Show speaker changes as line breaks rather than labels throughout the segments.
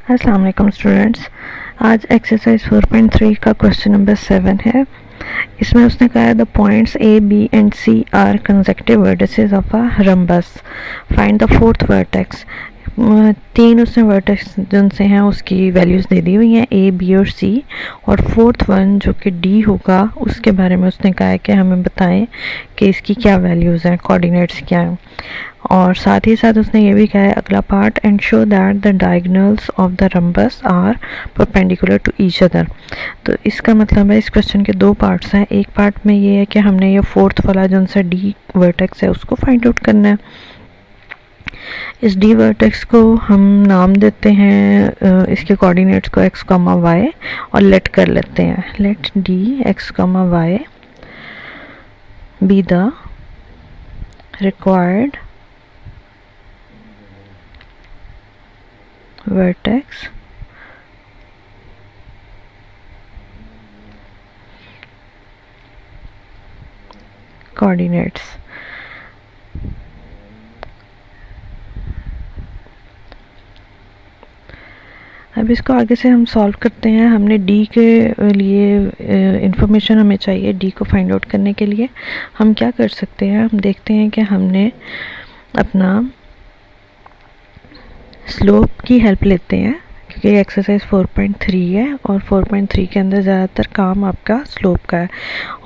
अस्सलाम वालेकुम स्टूडेंट्स। आज एक्सरसाइज 4.3 का क्वेश्चन नंबर 7 है। इसमें उसने कहा है the points A B and C are consecutive vertices of a rhombus, find the fourth vertex. तीन उसने वर्टेक्स जिनसे हैं उसकी वैल्यूज़ दे दी हुई हैं, ए बी और सी, और फोर्थ वन जो कि डी होगा उसके बारे में उसने कहा है कि हमें बताएं कि इसकी क्या वैल्यूज़ हैं, कोऑर्डिनेट्स क्या हैं। और साथ ही साथ उसने ये भी कहा है अगला part, and show that the diagonals of the rhombus are perpendicular to each other. तो इसका मतलब है इस क्वेश्चन के दो पार्ट्स हैं। एक पार्ट में ये है कि हमने ये फोर्थ वाला जो उनसे डी वर्टेक्स है उसको फाइंड आउट करना है। इस डी वर्टेक्स को हम नाम देते हैं इसके कोऑर्डिनेट्स को x, y और लेट कर लेते हैं, let D x, y be the required vertex coordinates। अब इसको आगे से हम सॉल्व करते हैं। हमने डी के लिए इंफॉर्मेशन हमें चाहिए। डी को फाइंड आउट करने के लिए हम क्या कर सकते हैं, हम देखते हैं कि हमने अपना स्लोप की हेल्प लेते हैं क्योंकि एक्सरसाइज 4.3 है और 4.3 के अंदर ज़्यादातर काम आपका स्लोप का है।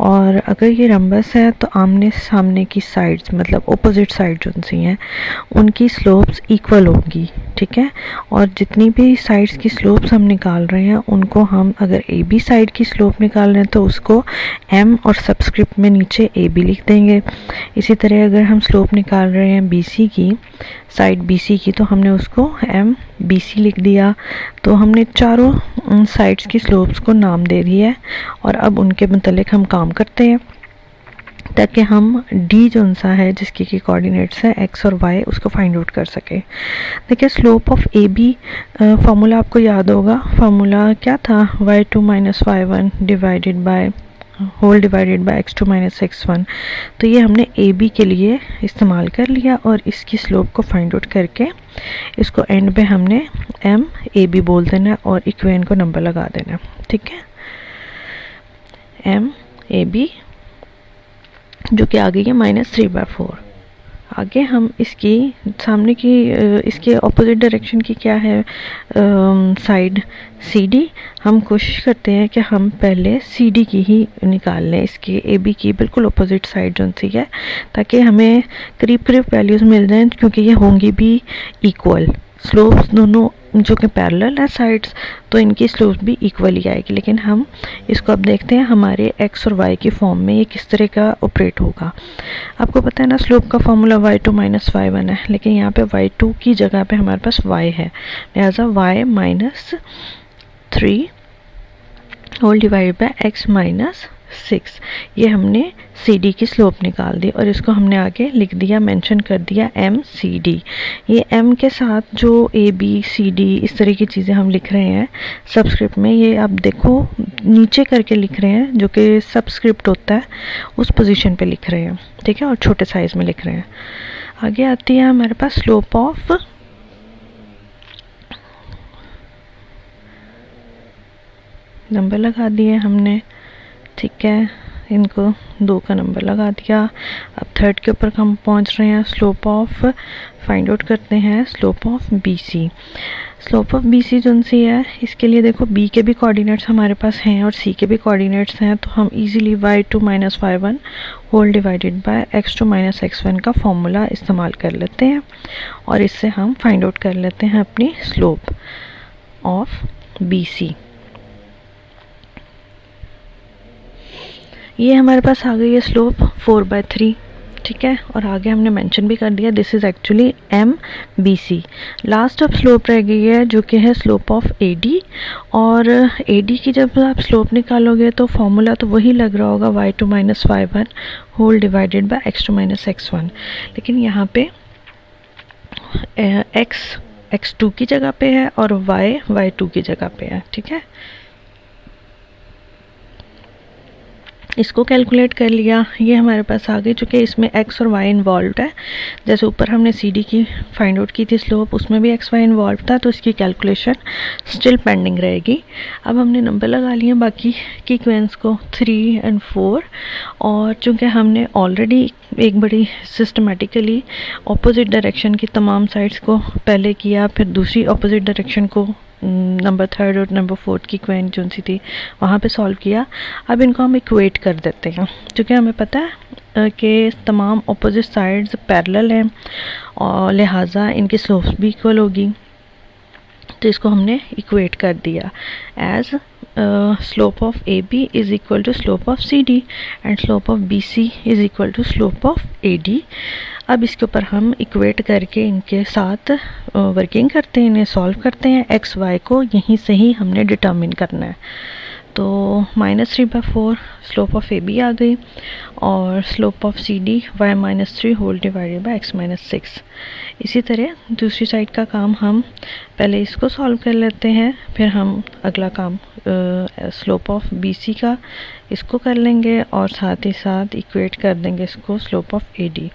और अगर ये रम्बस है तो आमने सामने की साइड्स मतलब ऑपोजिट साइड जो सी हैं उनकी स्लोप्स इक्वल होंगी, ठीक है। और जितनी भी साइड्स की स्लोप्स हम निकाल रहे हैं उनको हम अगर ए बी साइड की स्लोप निकाल रहे हैं तो उसको एम और सबस्क्रिप्ट में नीचे ए बी लिख देंगे। इसी तरह अगर हम स्लोप निकाल रहे हैं बी सी की, साइड बी सी की, तो हमने उसको एम बी सी लिख दिया। तो हमने चारों साइड्स की स्लोप्स को नाम दे दिया है और अब उनके मुतालिक हम काम करते हैं ताकि हम डी जो सा है जिसकी की कोऑर्डिनेट्स है एक्स और वाई उसको फाइंड आउट कर सके। देखिए slope of A B formula आपको याद होगा। फार्मूला क्या था, y2 minus y1 divided by whole divided by x2 minus x1। तो ये हमने ए बी के लिए इस्तेमाल कर लिया और इसकी स्लोप को फाइंड आउट करके इसको एंड पे हमने एम ए बी बोल देना और इक्वेशन को नंबर लगा देना, ठीक है। एम ए बी जो कि आ गई है -3/4। आगे हम इसकी सामने की इसके ऑपोजिट डायरेक्शन की क्या है साइड सी डी। हम कोशिश करते हैं कि हम पहले सी डी की ही निकाल लें, इसकी ए बी की बिल्कुल ऑपोजिट साइड जो सी है, ताकि हमें करीब करीब वैल्यूज़ मिल जाएं क्योंकि ये होंगी भी इक्वल। स्लोप्स दोनों जो कि पैरेलल है साइड्स, तो इनकी स्लोप भी इक्वल ही आएगी। लेकिन हम इसको अब देखते हैं हमारे एक्स और वाई की फॉर्म में ये किस तरह का ऑपरेट होगा। आपको पता है ना स्लोप का फॉर्मूला y2 माइनस y1 है, लेकिन यहाँ पे y2 की जगह पे हमारे पास y है, लिहाजा y minus 3 whole divide by x minus 6। ये हमने सी डी की स्लोप निकाल दी और इसको हमने आगे लिख दिया, मेंशन कर दिया एम सी डी। ये एम के साथ जो ए बी सी डी इस तरह की चीज़ें हम लिख रहे हैं सबस्क्रिप्ट में, ये आप देखो नीचे करके लिख रहे हैं, जो कि सबस्क्रिप्ट होता है उस पोजीशन पे लिख रहे हैं, ठीक है, और छोटे साइज में लिख रहे हैं। आगे आती है हमारे पास स्लोप ऑफ नंबर लगा दिए हमने, ठीक है, इनको 2 का नंबर लगा दिया। अब थर्ड के ऊपर हम पहुंच रहे हैं। स्लोप ऑफ फाइंड आउट करते हैं slope of B C. Slope of B C जो सी है इसके लिए देखो बी के भी कोऑर्डिनेट्स हमारे पास हैं और सी के भी कोऑर्डिनेट्स हैं, तो हम easily y2 minus y1 whole divided by x2 minus x1 का फॉर्मूला इस्तेमाल कर लेते हैं और इससे हम फाइंड आउट कर लेते हैं अपनी स्लोप ऑफ बी सी। ये हमारे पास आ गई है स्लोप 4/3, ठीक है, और आगे हमने मेंशन भी कर दिया this is actually M B C. Last अब स्लोप रह गई है जो कि है स्लोप ऑफ ए डी। और ए डी की जब आप स्लोप निकालोगे तो फॉर्मूला तो वही लग रहा होगा y2 minus y1 whole divided by x2 minus x1, लेकिन यहाँ पे x x2 की जगह पे है और y y2 की जगह पे है, ठीक है। इसको कैलकुलेट कर लिया, ये हमारे पास आ गई। चूँकि इसमें x और y इन्वॉल्व है, जैसे ऊपर हमने CD की फाइंड आउट की थी स्लोप, उसमें भी x y इन्वॉल्व था, तो इसकी कैलकुलेशन स्टिल पेंडिंग रहेगी। अब हमने नंबर लगा लिए बाकी की इक्वेशंस को 3 और 4, और चूँकि हमने ऑलरेडी एक बड़ी सिस्टमेटिकली अपोजिट डायरेक्शन की तमाम साइड्स को पहले किया, फिर दूसरी अपोजिट डायरेक्शन को नंबर 3 और नंबर 4 की इक्वेशन जो सी थी वहाँ पे सॉल्व किया। अब इनको हम इक्वेट कर देते हैं, क्योंकि हमें पता है कि तमाम अपोजिट साइड्स पैरेलल हैं और लिहाजा इनकी स्लोप्स भी इक्वल होगी। तो इसको हमने इक्वेट कर दिया as slope of AB is equal to slope of CD and slope of BC is equal to slope of AD। अब इसके ऊपर हम इक्वेट करके इनके साथ वर्किंग करते हैं, इन्हें सॉल्व करते हैं। एक्स वाई को यहीं से ही हमने डिटर्मिन करना है। तो -3/4 स्लोप ऑफ AB आ गई और slope of CD y-3 whole divided by x-6। इसी तरह दूसरी साइड का काम हम पहले इसको सॉल्व कर लेते हैं, फिर हम अगला काम स्लोप ऑफ BC का इसको कर लेंगे और साथ ही साथ इक्वेट कर देंगे इसको स्लोप ऑफ AD।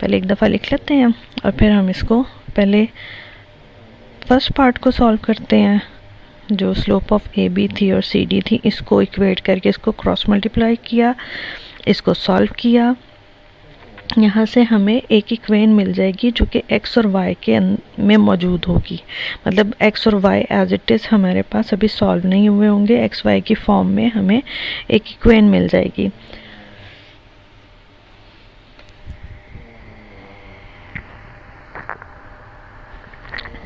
पहले एक दफ़ा लिख लेते हैं और फिर हम इसको पहले फर्स्ट पार्ट को सॉल्व करते हैं, जो स्लोप ऑफ AB थी और CD थी, इसको इक्वेट करके इसको क्रॉस मल्टीप्लाई किया, इसको सॉल्व किया। यहाँ से हमें एक इक्वेशन मिल जाएगी जो कि x और y के में मौजूद होगी। मतलब x और y एज इट इज़ हमारे पास अभी सॉल्व नहीं हुए होंगे, x y की फॉर्म में हमें एक इक्वेशन मिल जाएगी।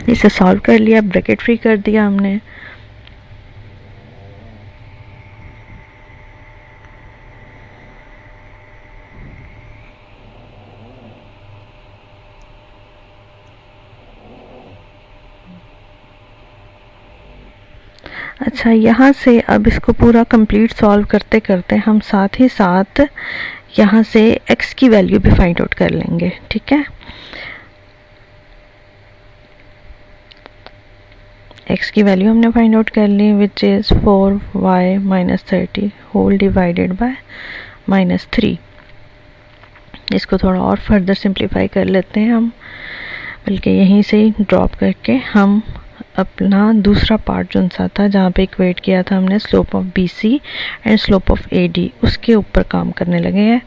इसे सॉल्व कर लिया, ब्रैकेट फ्री कर दिया हमने। अच्छा, यहाँ से अब इसको पूरा कंप्लीट सॉल्व करते करते हम साथ ही साथ यहाँ से x की वैल्यू भी फाइंड आउट कर लेंगे, ठीक है। x की वैल्यू हमने फाइंड आउट कर ली, which is 4y - 30 whole divided by -3। इसको थोड़ा और फर्दर सिंप्लीफाई कर लेते हैं हम, बल्कि यहीं से ही ड्रॉप करके हम अपना दूसरा पार्ट जो सा था जहाँ पे इक्वेट किया था हमने slope of BC and slope of AD, उसके ऊपर काम करने लगे हैं।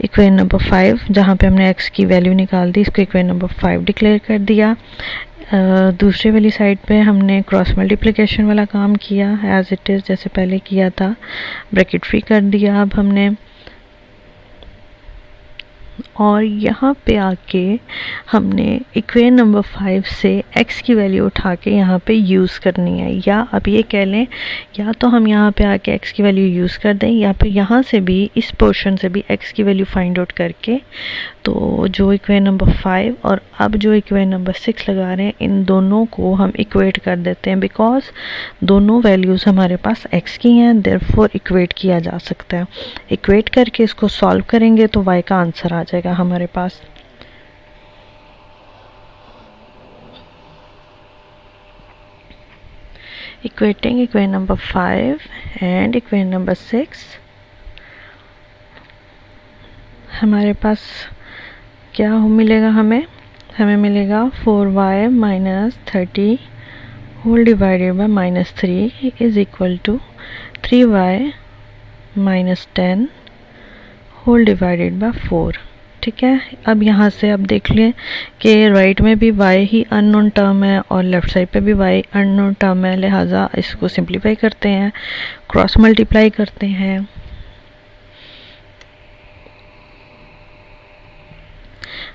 इक्वेशन नंबर 5 जहाँ पे हमने x की वैल्यू निकाल दी, इसको इक्वेशन नंबर 5 डिक्लेयर कर दिया। दूसरे वाली साइड पे हमने क्रॉस मल्टीप्लिकेशन वाला काम किया एज इट इज़, जैसे पहले किया था, ब्रैकेट फ्री कर दिया अब हमने। और यहाँ पे आके हमने इक्वेशन नंबर 5 से x की वैल्यू उठा के यहाँ पे यूज़ करनी है, या अब ये कह लें या तो हम यहाँ पे आके x की वैल्यू यूज़ कर दें, या फिर यहाँ से भी इस पोर्शन से भी x की वैल्यू फाइंड आउट करके, तो जो इक्वेशन नंबर 5 और अब जो इक्वेशन नंबर 6 लगा रहे हैं, इन दोनों को हम इक्वेट कर देते हैं, बिकॉज दोनों वैल्यूज़ हमारे पास x की हैं, देयरफॉर इक्वेट किया जा सकता है। इक्वेट करके इसको सॉल्व करेंगे तो y का आंसर आ जाएगा हमारे पास। Equating equation number 5 and equation number 6, हमारे पास क्या मिलेगा, हमें मिलेगा 4y - 30 whole divided by -3 is equal to 3y - 10 whole divided by 4, ठीक है। अब यहाँ से अब देख लें कि राइट में भी y ही अननोन टर्म है और लेफ़्ट साइड पे भी y अननोन टर्म है, लिहाजा इसको सिंप्लीफाई करते हैं, क्रॉस मल्टीप्लाई करते हैं।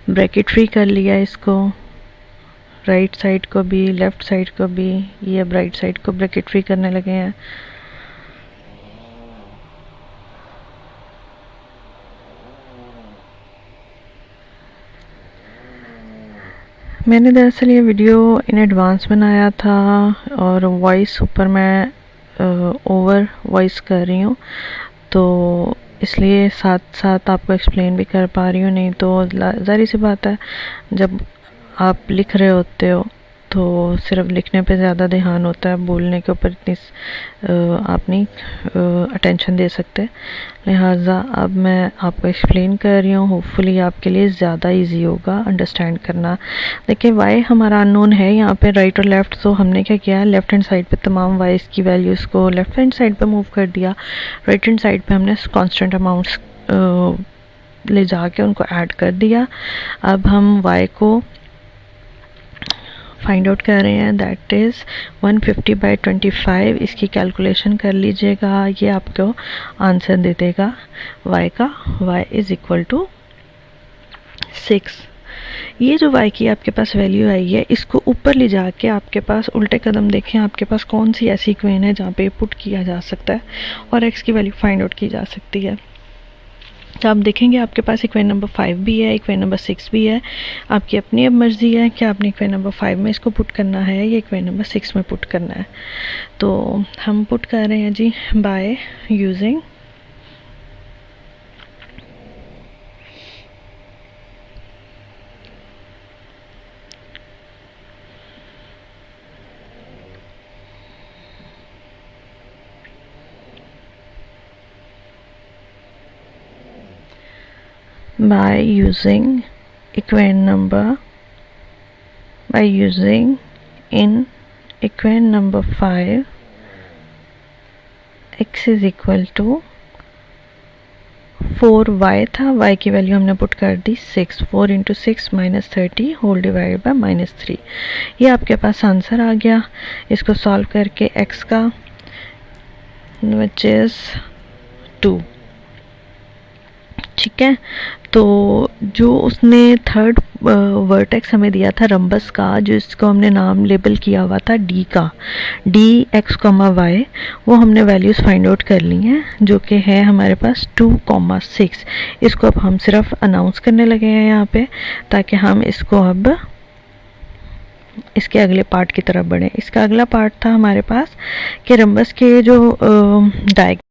ब्रैकेट फ्री कर लिया इसको, राइट साइड को भी लेफ़्ट साइड को भी, ये अब राइट साइड को ब्रैकेट फ्री करने लगे हैं। मैंने दरअसल ये वीडियो इन एडवांस बनाया था और वॉइस ऊपर मैं ओवर वॉइस कर रही हूँ, तो इसलिए साथ साथ आपको एक्सप्लेन भी कर पा रही हूँ। नहीं तो ज़ाहिर सी बात है, जब आप लिख रहे होते हो तो सिर्फ लिखने पे ज़्यादा ध्यान होता है, बोलने के ऊपर इतनी आप नहीं अटेंशन दे सकते। लिहाजा अब मैं आपको एक्सप्लेन कर रही हूँ, होपफुली आपके लिए ज़्यादा इजी होगा अंडरस्टैंड करना। देखिए y हमारा अननोन है यहाँ पे राइट और लेफ़्ट, तो हमने क्या किया, लेफ़्ट हैंड साइड पे तमाम y की वैल्यूज़ को लेफ़्ट हैंड साइड पे मूव कर दिया, राइट हैंड साइड पे हमने कांस्टेंट अमाउंट्स ले जाके उनको ऐड कर दिया। अब हम y को फाइंड आउट कर रहे हैं, दैट इज़ 150/25। इसकी कैलकुलेशन कर लीजिएगा, ये आपको आंसर दे देगा y का। y is equal to 6। ये जो y की आपके पास वैल्यू आई है, इसको ऊपर ले जाके आपके पास उल्टे कदम देखें, आपके पास कौन सी ऐसी इक्वेशन है जहाँ पे पुट किया जा सकता है और x की वैल्यू फाइंड आउट की जा सकती है। तो आप देखेंगे आपके पास इक्वेशन नंबर 5 भी है, इक्वेशन नंबर 6 भी है। आपकी अपनी अब मर्ज़ी है कि आपने इक्वेशन नंबर 5 में इसको पुट करना है या इक्वेशन नंबर 6 में पुट करना है। तो हम पुट कर रहे हैं जी by using in equation number 5 x is equal to 4y था, y की वैल्यू हमने पुट कर दी 6, 4 इंटू 6 -30 होल डिवाइड बाय -3। ये आपके पास आंसर आ गया। इसको सॉल्व करके x का विच इज़ 2, ठीक है। तो जो उसने थर्ड वर्टेक्स हमें दिया था रंबस का, जो इसको हमने नाम लेबल किया हुआ था डी का, डी x, y, वो हमने वैल्यूज़ फाइंड आउट कर ली हैं, जो कि है हमारे पास 2,6। इसको अब हम सिर्फ अनाउंस करने लगे हैं यहाँ पे, ताकि हम इसको अब इसके अगले पार्ट की तरफ बढ़ें। इसका अगला पार्ट था हमारे पास कि रंबस के जो डायग्राम